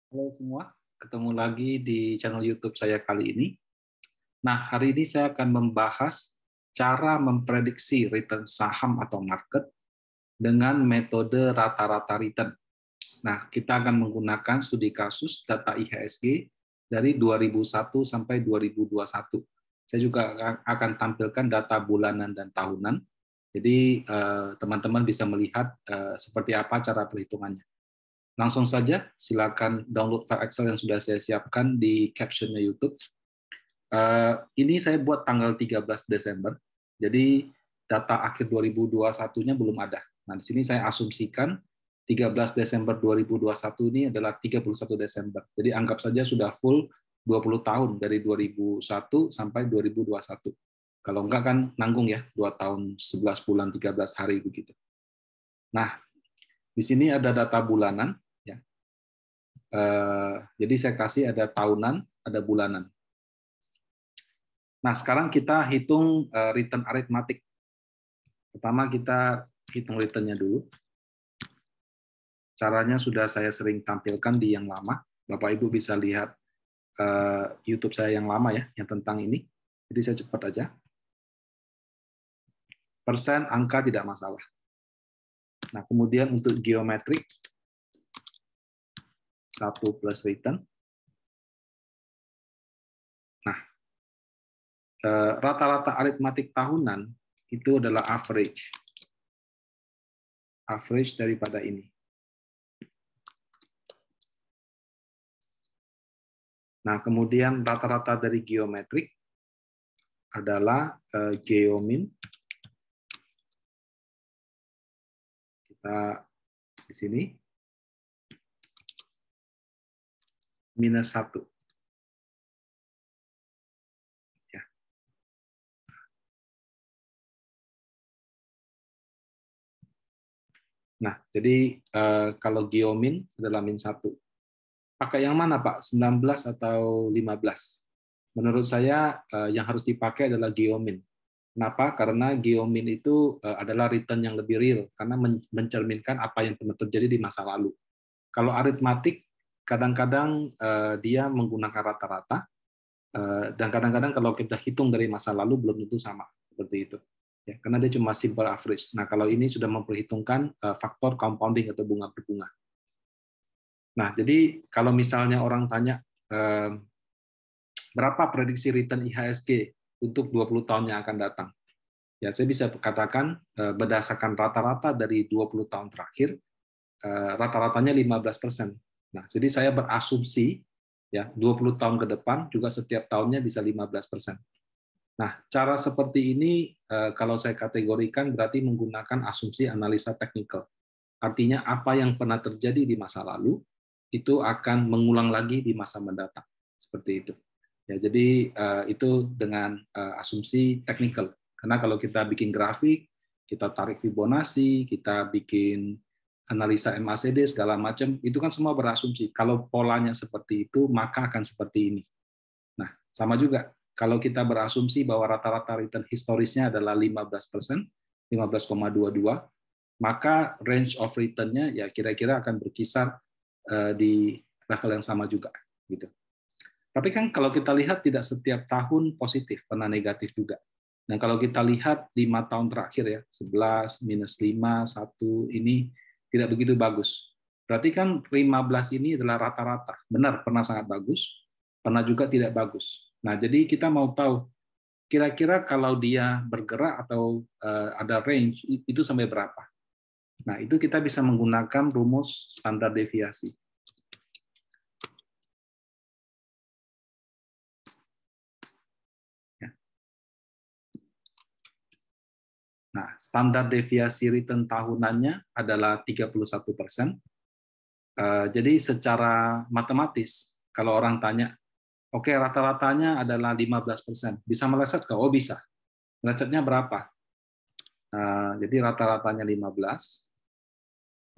Halo semua, ketemu lagi di channel YouTube saya kali ini. Nah, hari ini saya akan membahas cara memprediksi return saham atau market dengan metode rata-rata return. Nah, kita akan menggunakan studi kasus data IHSG dari 2001 sampai 2021. Saya juga akan tampilkan data bulanan dan tahunan. Jadi, teman-teman bisa melihat seperti apa cara perhitungannya. Langsung saja, silakan download file Excel yang sudah saya siapkan di captionnya YouTube. Ini saya buat tanggal 13 Desember, jadi data akhir 2021-nya belum ada. Nah, di sini saya asumsikan 13 Desember 2021 ini adalah 31 Desember. Jadi anggap saja sudah full 20 tahun dari 2001 sampai 2021. Kalau enggak kan nanggung ya, 2 tahun 11 bulan 13 hari begitu. Nah, di sini ada data bulanan. Jadi saya kasih ada tahunan, ada bulanan. Nah, sekarang kita hitung return aritmatik. Pertama kita hitung returnnya dulu. Caranya sudah saya sering tampilkan di yang lama. Bapak Ibu bisa lihat YouTube saya yang lama ya, yang tentang ini. Jadi saya cepat aja. Persen, angka tidak masalah. Nah, kemudian untuk geometrik, 1 plus return. Nah, rata-rata aritmatik tahunan itu adalah average. Average daripada ini. Nah, kemudian rata-rata dari geometrik adalah geomin. Kita di sini minus 1. Ya. Nah, jadi kalau geomin adalah min 1. Pakai yang mana, Pak? 19 atau 15? Menurut saya yang harus dipakai adalah geomin. Kenapa? Karena geomin itu adalah return yang lebih real, karena mencerminkan apa yang pernah terjadi di masa lalu. Kalau aritmatik, kadang-kadang dia menggunakan rata-rata, dan kadang-kadang kalau kita hitung dari masa lalu belum tentu sama, seperti itu. Ya, karena dia cuma simple average. Nah, kalau ini sudah memperhitungkan faktor compounding atau bunga berbunga. Nah, jadi kalau misalnya orang tanya berapa prediksi return IHSG untuk 20 tahun yang akan datang, ya saya bisa katakan berdasarkan rata-rata dari 20 tahun terakhir, rata-ratanya 15%. Nah, jadi saya berasumsi ya 20 tahun ke depan juga setiap tahunnya bisa 15%. Nah, cara seperti ini kalau saya kategorikan berarti menggunakan asumsi analisa teknikal. Artinya apa yang pernah terjadi di masa lalu itu akan mengulang lagi di masa mendatang. Seperti itu. Ya, jadi itu dengan asumsi teknikal. Karena kalau kita bikin grafik, kita tarik Fibonacci, kita bikin analisa MACD segala macam, itu kan semua berasumsi. Kalau polanya seperti itu, maka akan seperti ini. Nah, sama juga kalau kita berasumsi bahwa rata-rata return historisnya adalah 15%, 15,22, maka range of return-nya ya kira-kira akan berkisar di level yang sama juga gitu. Tapi kan kalau kita lihat tidak setiap tahun positif, pernah negatif juga. Dan kalau kita lihat 5 tahun terakhir ya, 11, minus 5, 1, ini tidak begitu bagus. Berarti kan 15 ini adalah rata-rata. Benar, pernah sangat bagus, pernah juga tidak bagus. Nah, jadi kita mau tahu, kira-kira kalau dia bergerak atau ada range, itu sampai berapa? Nah, itu kita bisa menggunakan rumus standar deviasi. Nah, standar deviasi return tahunannya adalah 31%. Jadi secara matematis, kalau orang tanya, oke, rata-ratanya adalah 15%, bisa meleset nggak? Oh, bisa. Melesetnya berapa? Jadi rata-ratanya 15.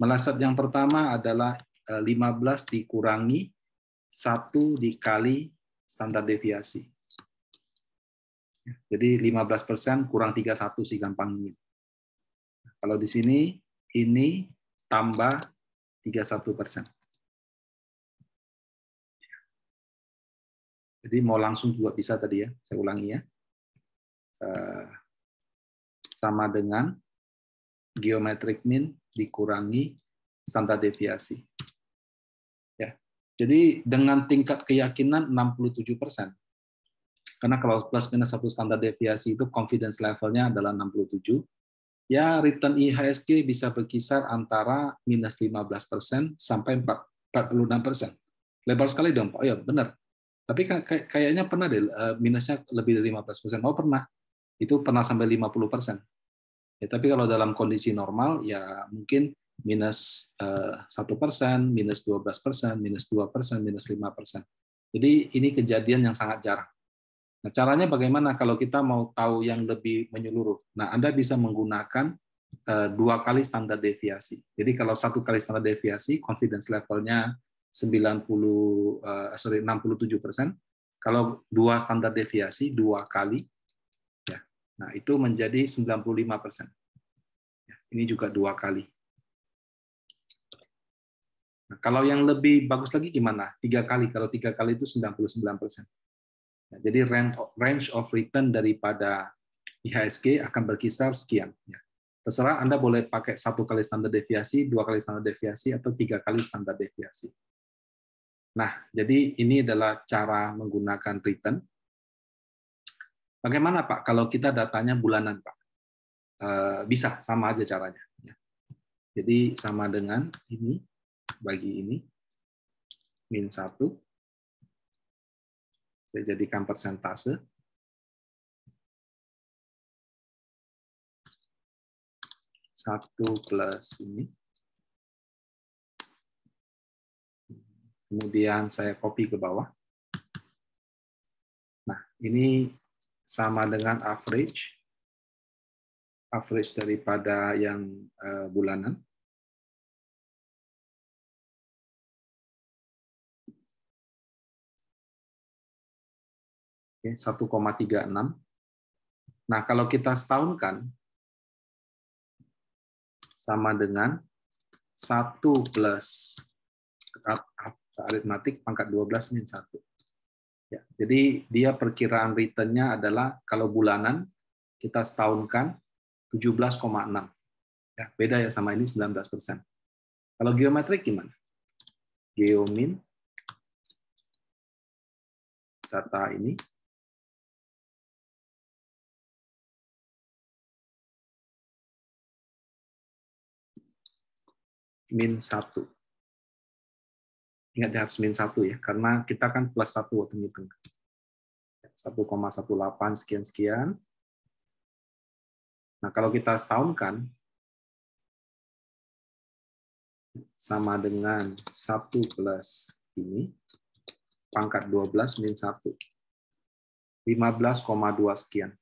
Meleset yang pertama adalah 15 dikurangi 1 dikali standar deviasi. Jadi 15% kurang 31 sih gampangnya. Kalau di sini, ini tambah 31%. Jadi mau langsung juga bisa tadi ya, saya ulangi ya. Sama dengan geometric mean dikurangi standar deviasi. Ya. Jadi dengan tingkat keyakinan 67%. Karena kalau plus minus 1 standar deviasi itu confidence levelnya adalah 67, ya return IHSG bisa berkisar antara minus 15% sampai 46%. Lebar sekali dong, Pak. Oh ya, benar. Tapi kayaknya pernah deh minusnya lebih dari 15%. Oh, pernah. Itu pernah sampai 50%. Ya, tapi kalau dalam kondisi normal, ya mungkin minus 1%, minus 12%, minus 2%, minus 5%. Jadi ini kejadian yang sangat jarang. Nah, caranya bagaimana kalau kita mau tahu yang lebih menyeluruh? Nah, Anda bisa menggunakan 2 kali standar deviasi. Jadi kalau 1 kali standar deviasi, confidence levelnya 67%. Kalau 2 standar deviasi, 2 kali, ya, nah itu menjadi 95%. Ya, ini juga 2 kali. Nah, kalau yang lebih bagus lagi gimana? 3 kali. Kalau 3 kali itu 99%. Nah, jadi range of return daripada IHSG akan berkisar sekian. Ya. Terserah Anda boleh pakai 1 kali standar deviasi, 2 kali standar deviasi, atau 3 kali standar deviasi. Nah, jadi ini adalah cara menggunakan return. Bagaimana Pak kalau kita datanya bulanan Pak? Bisa, sama aja caranya. Jadi sama dengan ini, bagi ini, min 1, saya jadikan persentase. 1 plus ini. Kemudian saya copy ke bawah. Nah, ini sama dengan average daripada yang bulanan. Oke, 1,36. Nah, kalau kita setahunkan, sama dengan 1 plus aritmatik pangkat 12 min 1. Ya, jadi dia perkiraan return-nya adalah kalau bulanan kita setahunkan 17,6. Ya, beda ya sama ini 19%. Kalau geometrik gimana? Geomin data ini min 1. Ingat harus min 1 ya, karena kita kan plus 1 waktu ngitung. 1,18 sekian-sekian. Nah, kalau kita setahunkan, sama dengan 1 plus ini, pangkat 12 min 1. 15,2 sekian.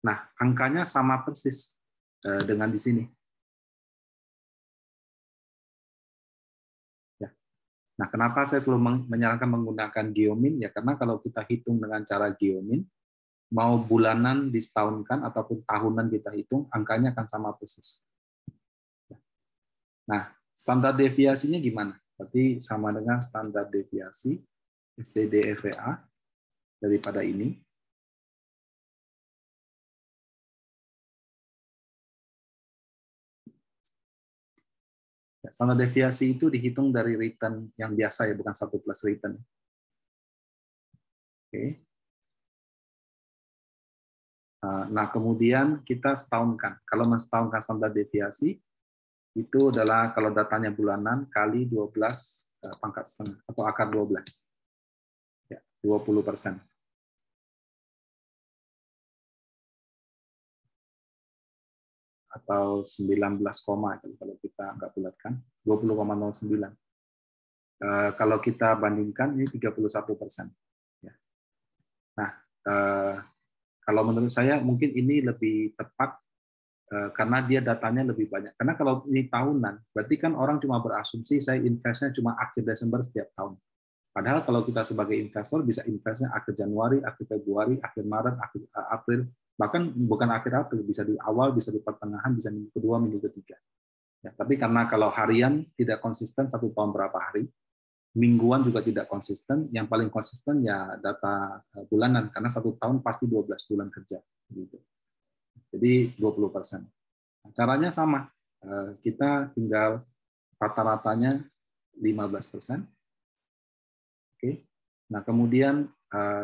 Nah, angkanya sama persis dengan di sini. Ya. Nah, kenapa saya selalu menyarankan menggunakan geomin? Ya, karena kalau kita hitung dengan cara geomin, mau bulanan disetahunkan ataupun tahunan kita hitung, angkanya akan sama persis. Nah, standar deviasinya gimana? Berarti sama dengan standar deviasi STD-EVA daripada ini. Standar deviasi itu dihitung dari return yang biasa ya, bukan 1 plus return. Oke. Nah, kemudian kita setahunkan. Kalau mensetahunkan standar deviasi, itu adalah kalau datanya bulanan kali 12 pangkat setengah atau akar 12. Ya, 20%. Atau 19, kalau kita nggak bulatkan, 20,09. Kalau kita bandingkan ini 31%. Ya. Nah, kalau menurut saya mungkin ini lebih tepat karena dia datanya lebih banyak. Karena kalau ini tahunan, berarti kan orang cuma berasumsi saya investnya cuma akhir Desember setiap tahun. Padahal kalau kita sebagai investor bisa investnya akhir Januari, akhir Februari, akhir Maret, akhir April, bahkan bukan akhir April, bisa di awal, bisa di pertengahan, bisa minggu kedua, minggu ketiga. Ya, tapi karena kalau harian tidak konsisten 1 tahun berapa hari, mingguan juga tidak konsisten, yang paling konsisten ya data bulanan, karena 1 tahun pasti 12 bulan kerja. Gitu. Jadi 20%. Caranya sama, kita tinggal rata-ratanya 15%. Oke. Nah, kemudian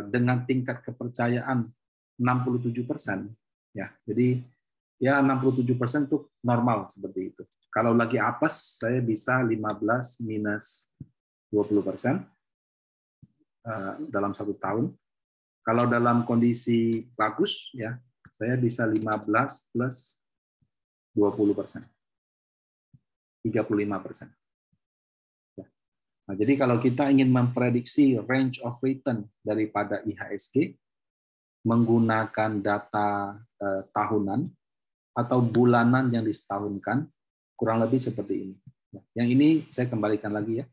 dengan tingkat kepercayaan 67%, ya. Jadi ya 67% itu normal seperti itu. Kalau lagi apes, saya bisa 15 minus 20% dalam 1 tahun. Kalau dalam kondisi bagus, ya saya bisa 15 plus 20%, 35%. Nah, jadi kalau kita ingin memprediksi range of return daripada IHSG menggunakan data tahunan atau bulanan yang disetahunkan, kurang lebih seperti ini. Yang ini saya kembalikan lagi ya.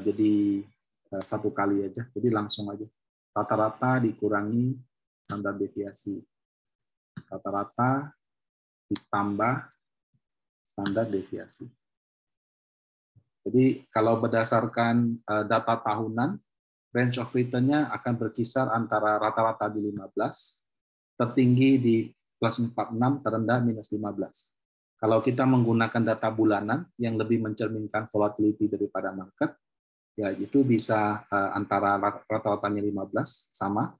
Jadi 1 kali aja, jadi langsung aja. Rata-rata dikurangi standar deviasi. Rata-rata ditambah standar deviasi. Jadi kalau berdasarkan data tahunan, range of return-nya akan berkisar antara rata-rata di 15, tertinggi di plus 46, terendah minus 15. Kalau kita menggunakan data bulanan yang lebih mencerminkan volatility daripada market, ya itu bisa antara rata-ratanya 15 sama,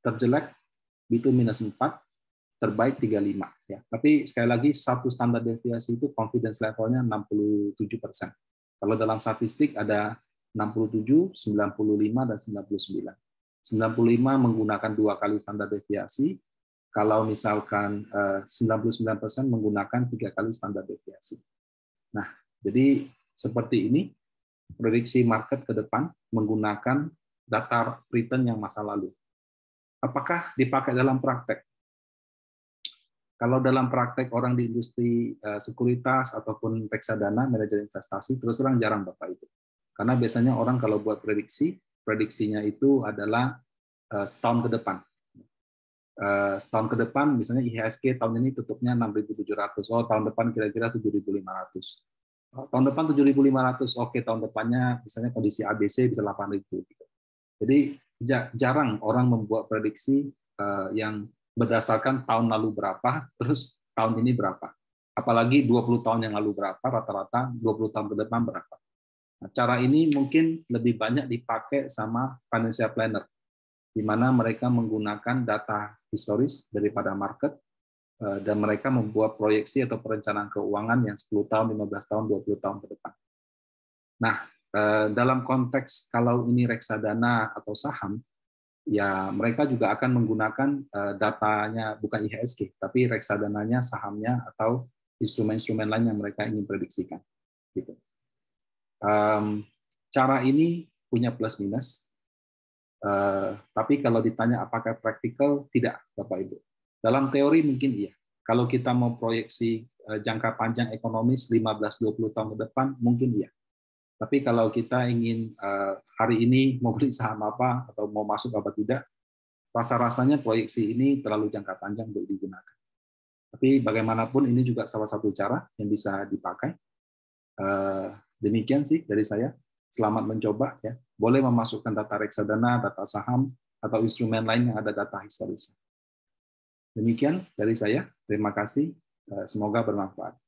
terjelek itu minus 4, terbaik 35. Ya. Tapi sekali lagi satu standar deviasi itu confidence levelnya 67%. Kalau dalam statistik ada 67, 95, dan 99. 95 menggunakan 2 kali standar deviasi, kalau misalkan 99% menggunakan 3 kali standar deviasi. Nah, jadi seperti ini prediksi market ke depan menggunakan data return yang masa lalu. Apakah dipakai dalam praktek? Kalau dalam praktek orang di industri sekuritas ataupun reksadana, manajer investasi, terus terang jarang Bapak Ibu. Karena biasanya orang kalau buat prediksi, prediksinya itu adalah setahun ke depan. Setahun ke depan, misalnya IHSG tahun ini tutupnya 6.700, oh tahun depan kira-kira 7.500. Tahun depan 7.500, oke tahun depannya misalnya kondisi ABC bisa 8.000. Jadi jarang orang membuat prediksi yang berdasarkan tahun lalu berapa, terus tahun ini berapa. Apalagi 20 tahun yang lalu berapa, rata-rata 20 tahun ke depan berapa. Nah, cara ini mungkin lebih banyak dipakai sama financial planner, di mana mereka menggunakan data historis daripada market, dan mereka membuat proyeksi atau perencanaan keuangan yang 10 tahun, 15 tahun, 20 tahun ke depan. Nah, dalam konteks kalau ini reksadana atau saham, ya mereka juga akan menggunakan datanya bukan IHSG, tapi reksadananya, sahamnya, atau instrumen-instrumen lain yang mereka ingin prediksikan. Gitu. Cara ini punya plus minus, tapi kalau ditanya apakah praktikal, tidak, Bapak Ibu. Dalam teori mungkin iya. Kalau kita mau proyeksi jangka panjang ekonomis 15-20 tahun ke depan, mungkin iya. Tapi kalau kita ingin hari ini mau beli saham apa atau mau masuk apa tidak, rasa-rasanya proyeksi ini terlalu jangka panjang untuk digunakan. Tapi bagaimanapun ini juga salah satu cara yang bisa dipakai. Demikian sih dari saya. Selamat mencoba ya. Boleh memasukkan data reksadana, data saham, atau instrumen lain yang ada data historis. Demikian dari saya. Terima kasih. Semoga bermanfaat.